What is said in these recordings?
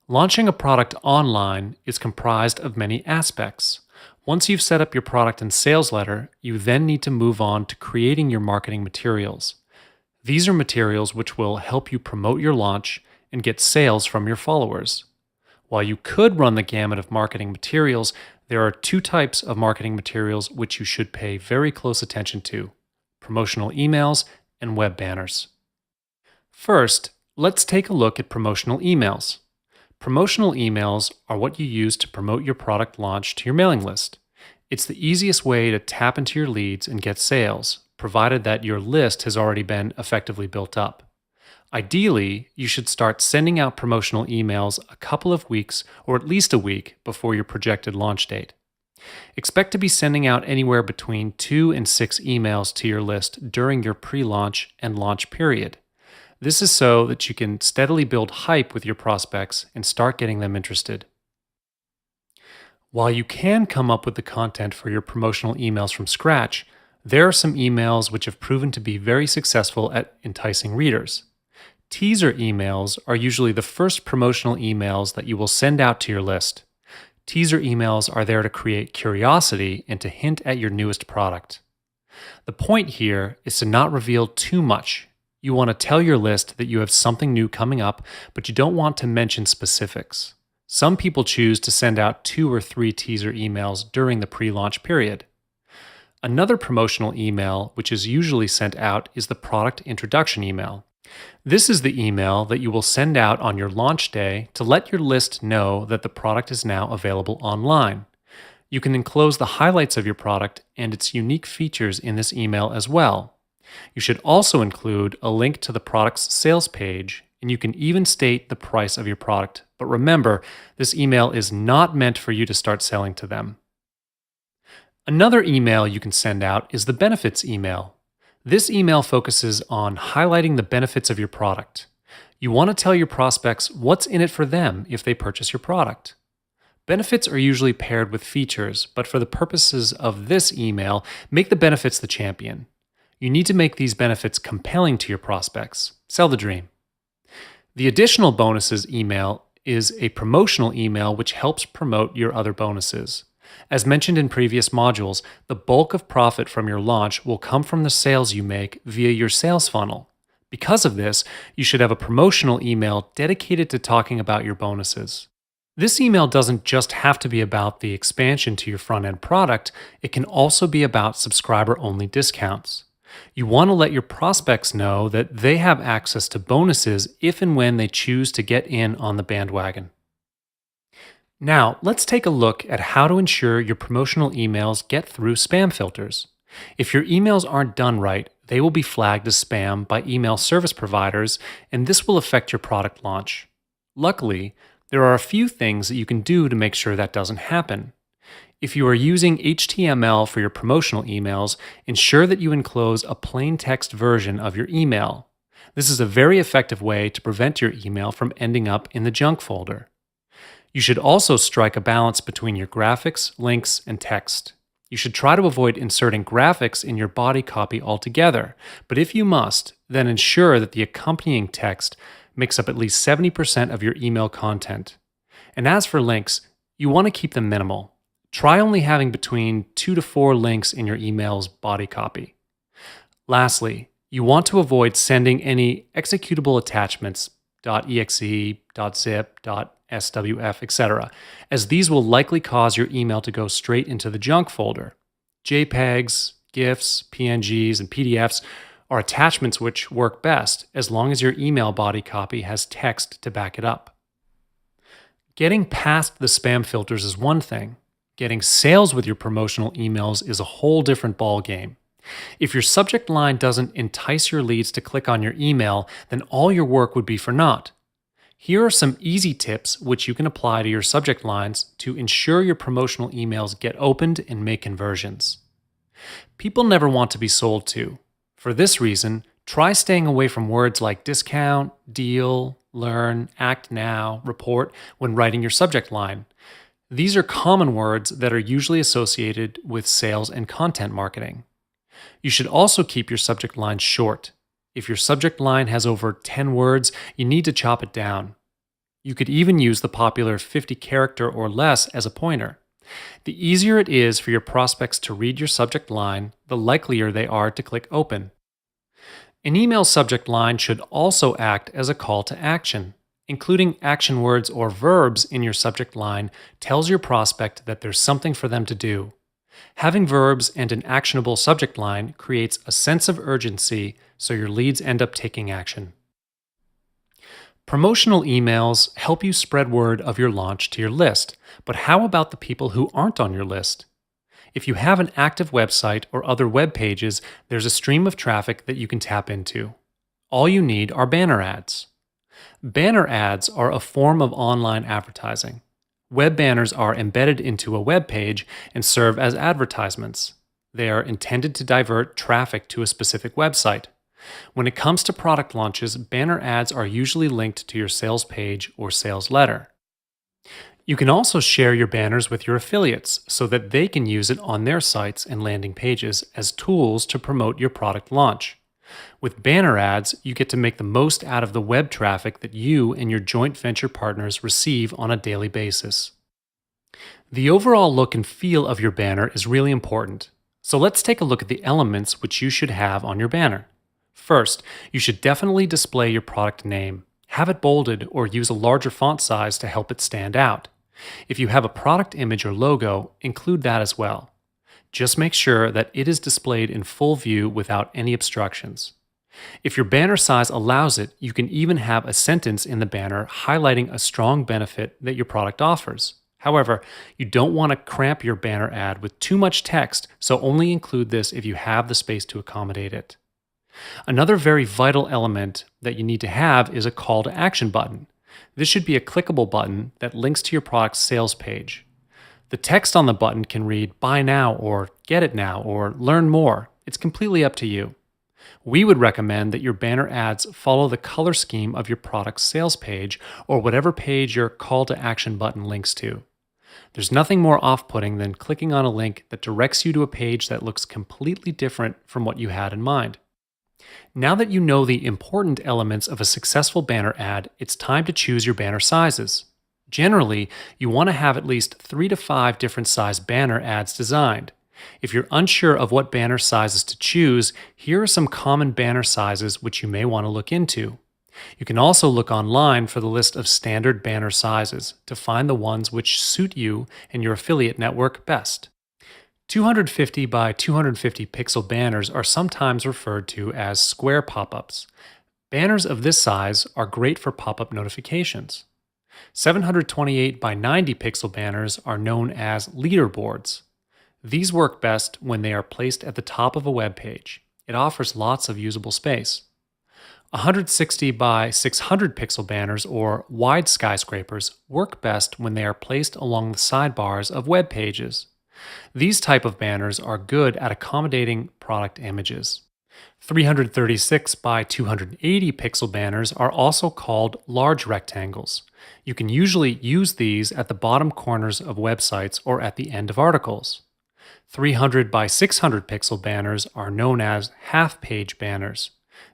Launching a product online is comprised of many aspects. Once you've set up your product and sales letter, you then need to move on to creating your marketing materials. These are materials which will help you promote your launch and get sales from your followers. While you could run the gamut of marketing materials, there are two types of marketing materials which you should pay very close attention to: promotional emails and web banners. First, let's take a look at promotional emails. Promotional emails are what you use to promote your product launch to your mailing list. It's the easiest way to tap into your leads and get sales, provided that your list has already been effectively built up. Ideally, you should start sending out promotional emails a couple of weeks or at least a week before your projected launch date. Expect to be sending out anywhere between 2 and 6 emails to your list during your pre launch and launch period. This is so that you can steadily build hype with your prospects and start getting them interested. While you can come up with the content for your promotional emails from scratch, there are some emails which have proven to be very successful at enticing readers. Teaser emails are usually the first promotional emails that you will send out to your list. Teaser emails are there to create curiosity and to hint at your newest product. The point here is to not reveal too much. You want to tell your list that you have something new coming up, but you don't want to mention specifics. Some people choose to send out 2 or 3 teaser emails during the pre-launch period. Another promotional email, which is usually sent out, is the product introduction email. This is the email that you will send out on your launch day to let your list know that the product is now available online. You can enclose the highlights of your product and its unique features in this email as well. You should also include a link to the product's sales page, and you can even state the price of your product. But remember, this email is not meant for you to start selling to them. Another email you can send out is the benefits email. This email focuses on highlighting the benefits of your product. You want to tell your prospects what's in it for them if they purchase your product. Benefits are usually paired with features, but for the purposes of this email, make the benefits the champion. You need to make these benefits compelling to your prospects. Sell the dream. The additional bonuses email is a promotional email which helps promote your other bonuses. As mentioned in previous modules, the bulk of profit from your launch will come from the sales you make via your sales funnel. Because of this, you should have a promotional email dedicated to talking about your bonuses. This email doesn't just have to be about the expansion to your front-end product, it can also be about subscriber-only discounts. You want to let your prospects know that they have access to bonuses if and when they choose to get in on the bandwagon. Now, let's take a look at how to ensure your promotional emails get through spam filters. If your emails aren't done right, they will be flagged as spam by email service providers, and this will affect your product launch. Luckily, there are a few things that you can do to make sure that doesn't happen. If you are using HTML for your promotional emails, ensure that you enclose a plain text version of your email. This is a very effective way to prevent your email from ending up in the junk folder. You should also strike a balance between your graphics, links, and text. You should try to avoid inserting graphics in your body copy altogether, but if you must, then ensure that the accompanying text makes up at least 70% of your email content. And as for links, you want to keep them minimal. Try only having between 2 to 4 links in your email's body copy. Lastly, you want to avoid sending any executable attachments .exe, .zip, .swf, etc., as these will likely cause your email to go straight into the junk folder. JPEGs, GIFs, PNGs, and PDFs are attachments which work best as long as your email body copy has text to back it up. Getting past the spam filters is one thing. Getting sales with your promotional emails is a whole different ballgame. If your subject line doesn't entice your leads to click on your email, then all your work would be for naught. Here are some easy tips which you can apply to your subject lines to ensure your promotional emails get opened and make conversions. People never want to be sold to. For this reason, try staying away from words like discount, deal, learn, act now, report when writing your subject line. These are common words that are usually associated with sales and content marketing. You should also keep your subject line short. If your subject line has over 10 words, you need to chop it down. You could even use the popular 50 character or less as a pointer. The easier it is for your prospects to read your subject line, the likelier they are to click open. An email subject line should also act as a call to action. Including action words or verbs in your subject line tells your prospect that there's something for them to do. Having verbs and an actionable subject line creates a sense of urgency so your leads end up taking action. Promotional emails help you spread word of your launch to your list, but how about the people who aren't on your list? If you have an active website or other web pages, there's a stream of traffic that you can tap into. All you need are banner ads. Banner ads are a form of online advertising. Web banners are embedded into a web page and serve as advertisements. They are intended to divert traffic to a specific website. When it comes to product launches, banner ads are usually linked to your sales page or sales letter. You can also share your banners with your affiliates so that they can use it on their sites and landing pages as tools to promote your product launch. With banner ads, you get to make the most out of the web traffic that you and your joint venture partners receive on a daily basis. The overall look and feel of your banner is really important. So let's take a look at the elements which you should have on your banner. First, you should definitely display your product name. Have it bolded or use a larger font size to help it stand out. If you have a product image or logo, include that as well. Just make sure that it is displayed in full view without any obstructions. If your banner size allows it, you can even have a sentence in the banner highlighting a strong benefit that your product offers. However, you don't want to cramp your banner ad with too much text, so only include this if you have the space to accommodate it. Another very vital element that you need to have is a call to action button. This should be a clickable button that links to your product's sales page. The text on the button can read "Buy now" or "Get it now" or "Learn more." It's completely up to you. We would recommend that your banner ads follow the color scheme of your product's sales page or whatever page your call to action button links to. There's nothing more off-putting than clicking on a link that directs you to a page that looks completely different from what you had in mind. Now that you know the important elements of a successful banner ad, it's time to choose your banner sizes. Generally, you want to have at least 3 to 5 different size banner ads designed. If you're unsure of what banner sizes to choose, here are some common banner sizes which you may want to look into. You can also look online for the list of standard banner sizes to find the ones which suit you and your affiliate network best. 250 by 250 pixel banners are sometimes referred to as square pop-ups. Banners of this size are great for pop-up notifications. 728 by 90 pixel banners are known as leaderboards. These work best when they are placed at the top of a web page. It offers lots of usable space. 160 by 600 pixel banners or wide skyscrapers work best when they are placed along the sidebars of web pages. These type of banners are good at accommodating product images. 336 by 280 pixel banners are also called large rectangles. You can usually use these at the bottom corners of websites or at the end of articles. 300 by 600 pixel banners are known as half-page banners.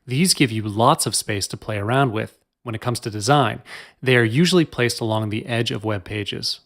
These give you lots of space to play around with. When it comes to design, they are usually placed along the edge of web pages.